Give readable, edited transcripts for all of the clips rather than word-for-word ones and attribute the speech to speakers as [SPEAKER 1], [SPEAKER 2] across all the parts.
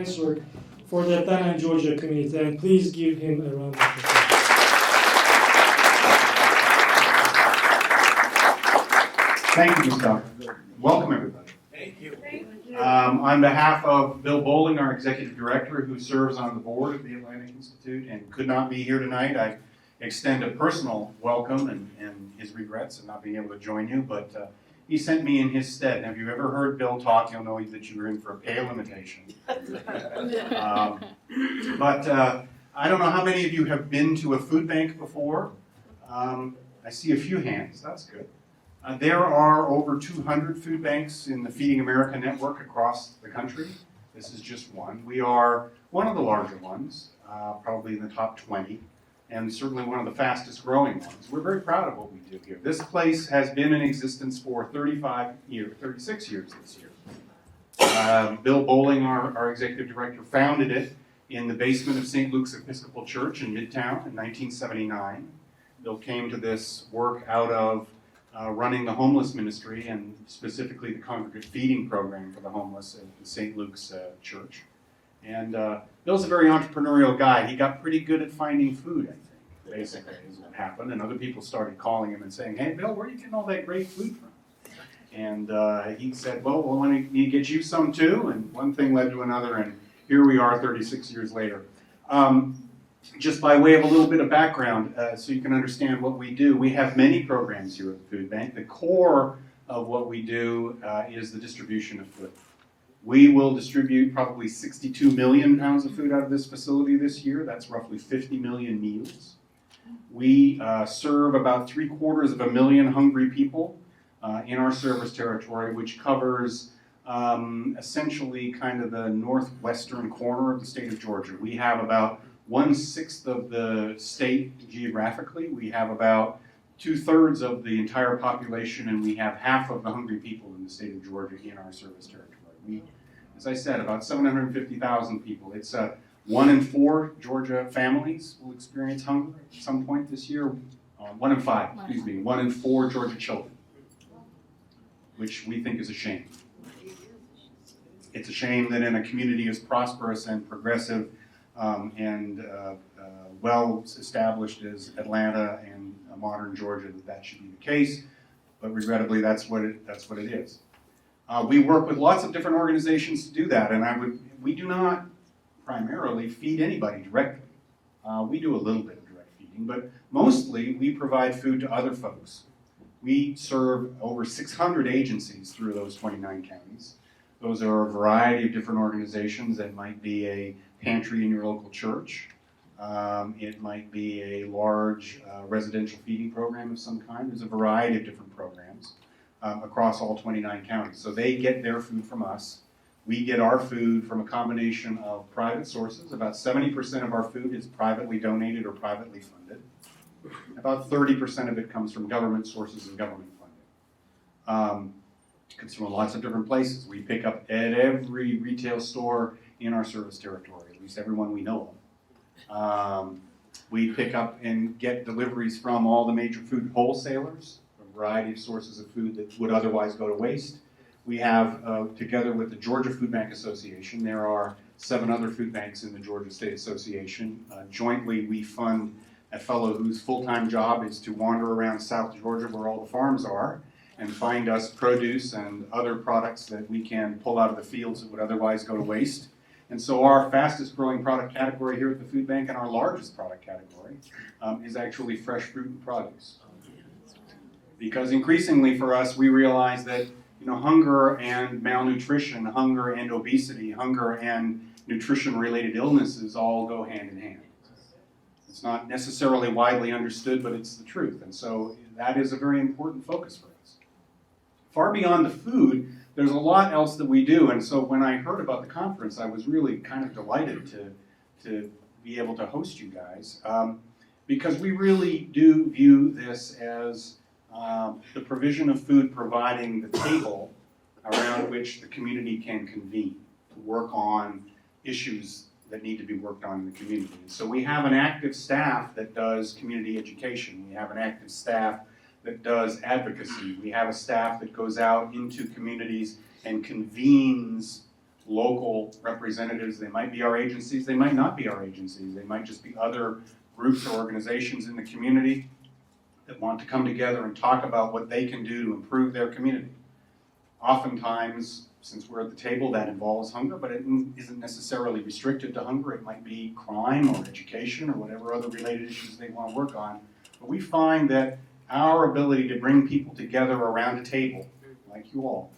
[SPEAKER 1] immense work for the Atlanta and Georgia community. And please give him a round of applause.
[SPEAKER 2] Thank you, Gustav. Welcome, everybody.
[SPEAKER 3] Thank you.
[SPEAKER 2] On behalf of Bill Bowling, our executive director, who serves on the board of the Atlantic Institute and could not be here tonight, I extend a personal welcome and his regrets in not being able to join you, but he sent me in his stead. Have you ever heard Bill talk? You'll know that you were in for a pale imitation. But I don't know how many of you have been to a food bank before. I see a few hands. That's good. There are over 200 food banks in the Feeding America network across the country. This is just one. We are one of the larger ones, probably in the top 20, and certainly one of the fastest growing ones. We're very proud of what we do here. This place has been in existence for 36 years this year. Bill Bowling, our executive director, founded it in the basement of St. Luke's Episcopal Church in Midtown in 1979. Bill came to this work out of running the homeless ministry and specifically the congregate feeding program for the homeless at the St. Luke's Church. And Bill's a very entrepreneurial guy. He got pretty good at finding food, I think, basically, is what happened. And other people started calling him and saying, "Hey, Bill, where are you getting all that great food from?" And he said, well, I need to get you some too. And one thing led to another, and here we are 36 years later. Just by way of a little bit of background, so you can understand what we do, we have many programs here at the food bank. The core of what we do is the distribution of food. We will distribute probably 62 million pounds of food out of this facility this year. That's roughly 50 million meals. We serve about 750,000 hungry people in our service territory, which covers essentially kind of the northwestern corner of the state of Georgia. We have about 1/6 of the state geographically. We have about 2/3 of the entire population, and we have half of the hungry people in the state of Georgia in our service territory. We, as I said, about 750,000 people. It's 1 in 4 Georgia families will experience hunger at some point this year. 1 in 5, excuse me, 1 in 4 Georgia children, which we think is a shame. It's a shame that in a community as prosperous and progressive and well established as Atlanta and modern Georgia, that should be the case. But regrettably, that's what it is. We work with lots of different organizations to do that, and we do not primarily feed anybody directly. We do a little bit of direct feeding, but mostly we provide food to other folks. We serve over 600 agencies through those 29 counties. Those are a variety of different organizations. That might be a pantry in your local church. It might be a large residential feeding program of some kind. There's a variety of different programs across all 29 counties. So they get their food from us. We get our food from a combination of private sources. About 70% of our food is privately donated or privately funded. About 30% of it comes from government sources and government funding. It comes from lots of different places. We pick up at every retail store in our service territory, at least everyone we know of. We pick up and get deliveries from all the major food wholesalers, a variety of sources of food that would otherwise go to waste. We have, together with the Georgia Food Bank Association, there are 7 other food banks in the Georgia State Association. Jointly, we fund a fellow whose full-time job is to wander around South Georgia where all the farms are and find us produce and other products that we can pull out of the fields that would otherwise go to waste. And so our fastest growing product category here at the food bank, and our largest product category, is actually fresh fruit and produce. Because increasingly for us, we realize that hunger and malnutrition, hunger and obesity, hunger and nutrition-related illnesses all go hand in hand. It's not necessarily widely understood, but it's the truth. And so that is a very important focus for us. Far beyond the food, there's a lot else that we do. And so when I heard about the conference, I was really kind of delighted to be able to host you guys, because we really do view this as the provision of food providing the table around which the community can convene to work on issues that need to be worked on in the community. And so we have an active staff that does community education. We have an active staff that does advocacy. We have a staff that goes out into communities and convenes local representatives. They might be our agencies, they might not be our agencies. They might just be other groups or organizations in the community that want to come together and talk about what they can do to improve their community. Oftentimes, since we're at the table, that involves hunger, but it isn't necessarily restricted to hunger. It might be crime or education or whatever other related issues they want to work on. But we find that our ability to bring people together around a table, like you all,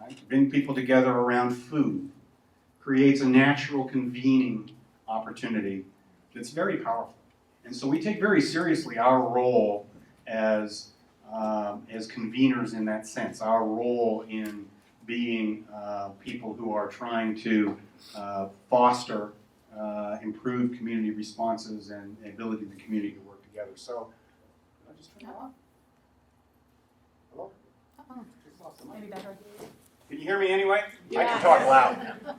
[SPEAKER 2] right, to bring people together around food, creates a natural convening opportunity that's very powerful. And so we take very seriously our role as conveners in that sense, our role in being people who are trying to foster improved community responses and the ability of the community to work together. So, did I just turn that off? Hello?
[SPEAKER 3] Maybe better.
[SPEAKER 2] Can you hear me anyway? Yeah. I can talk loud.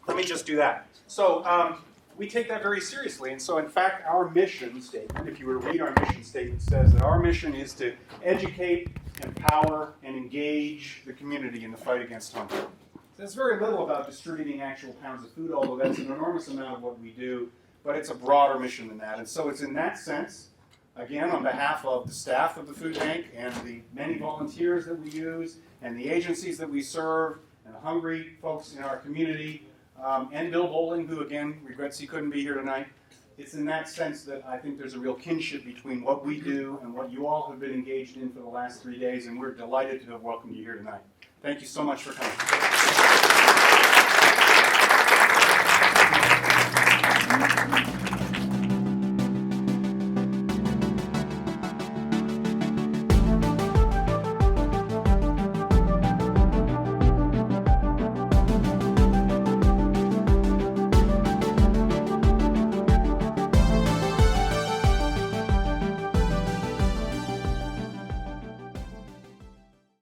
[SPEAKER 2] Let me just do that. So, we take that very seriously, and so in fact our mission statement, if you were to read our mission statement, says that our mission is to educate, empower, and engage the community in the fight against hunger. There's very little about distributing actual pounds of food, although that's an enormous amount of what we do, but it's a broader mission than that. And so it's in that sense, again, on behalf of the staff of the food bank and the many volunteers that we use and the agencies that we serve and the hungry folks in our community, and Bill Bowling, who again regrets he couldn't be here tonight. It's in that sense that I think there's a real kinship between what we do and what you all have been engaged in for the last 3 days, and we're delighted to have welcomed you here tonight. Thank you so much for coming.